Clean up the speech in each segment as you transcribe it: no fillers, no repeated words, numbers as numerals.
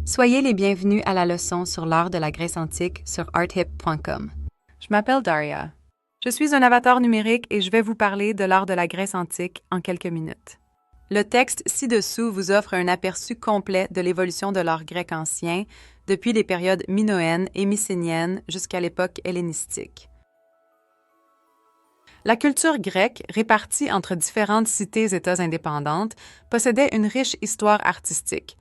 Soyez les bienvenus à la leçon sur l'art de la Grèce antique sur arthip.com. Je m'appelle Daria. Je suis un avatar numérique et je vais vous parler de l'art de la Grèce antique en quelques minutes. Le texte ci-dessous vous offre un aperçu complet de l'évolution de l'art grec ancien depuis les périodes minoennes et mycéniennes jusqu'à l'époque hellénistique. La culture grecque, répartie entre différentes cités-États indépendantes, possédait une riche histoire artistique.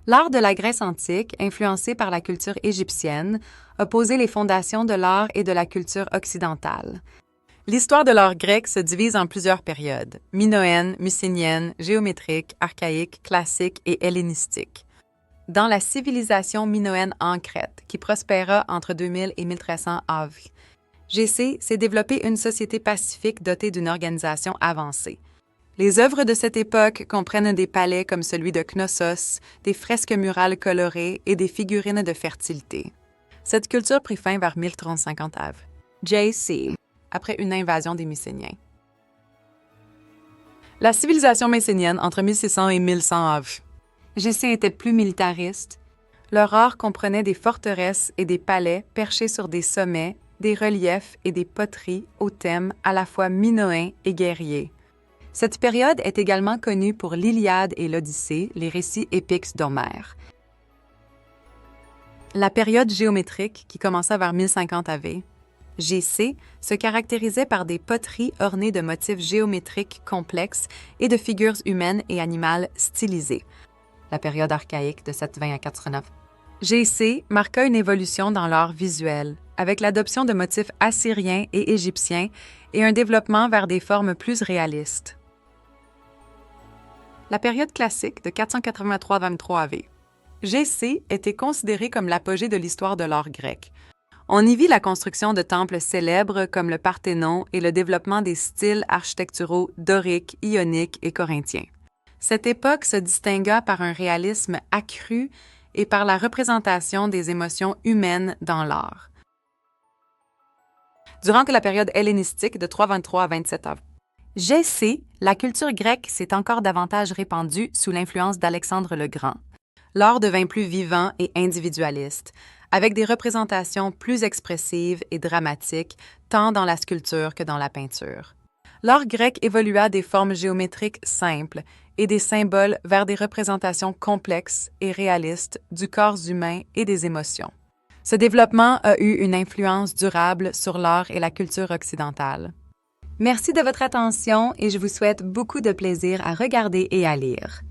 L'art de la Grèce antique, influencé par la culture égyptienne, a posé les fondations de l'art et de la culture occidentale. L'histoire de l'art grec se divise en plusieurs périodes: minoenne, mycénienne, géométrique, archaïque, classique et hellénistique. Dans la civilisation minoenne en Crète, qui prospéra entre 2000 et 1300 AV, GC s'est développée une société pacifique dotée d'une organisation avancée. Les œuvres de cette époque comprennent des palais comme celui de Knossos, des fresques murales colorées et des figurines de fertilité. Cette culture prit fin vers 1350 AV. JC, après une invasion des Mycéniens. La civilisation mycénienne entre 1600 et 1100 AV. GC était plus militariste. Leur art comprenait des forteresses et des palais perchés sur des sommets, des reliefs et des poteries aux thèmes à la fois minoens et guerriers. Cette période est également connue pour l'Iliade et l'Odyssée, les récits épiques d'Homère. La période géométrique, qui commença vers 1050 AV, GC, se caractérisait par des poteries ornées de motifs géométriques complexes et de figures humaines et animales stylisées. La période archaïque de 720 à 409. GC marqua une évolution dans l'art visuel, avec l'adoption de motifs assyriens et égyptiens et un développement vers des formes plus réalistes. La période classique de 483 à 23 AV. GC était considérée comme l'apogée de l'histoire de l'art grec. On y vit la construction de temples célèbres comme le Parthénon et le développement des styles architecturaux doriques, ioniques et corinthiens. Cette époque se distingua par un réalisme accru et par la représentation des émotions humaines dans l'art. Durant la période hellénistique de 323 à 27 AV. GC, la culture grecque s'est encore davantage répandue sous l'influence d'Alexandre le Grand. L'art devint plus vivant et individualiste, avec des représentations plus expressives et dramatiques, tant dans la sculpture que dans la peinture. L'art grec évolua des formes géométriques simples et des symboles vers des représentations complexes et réalistes du corps humain et des émotions. Ce développement a eu une influence durable sur l'art et la culture occidentale. Merci de votre attention et je vous souhaite beaucoup de plaisir à regarder et à lire.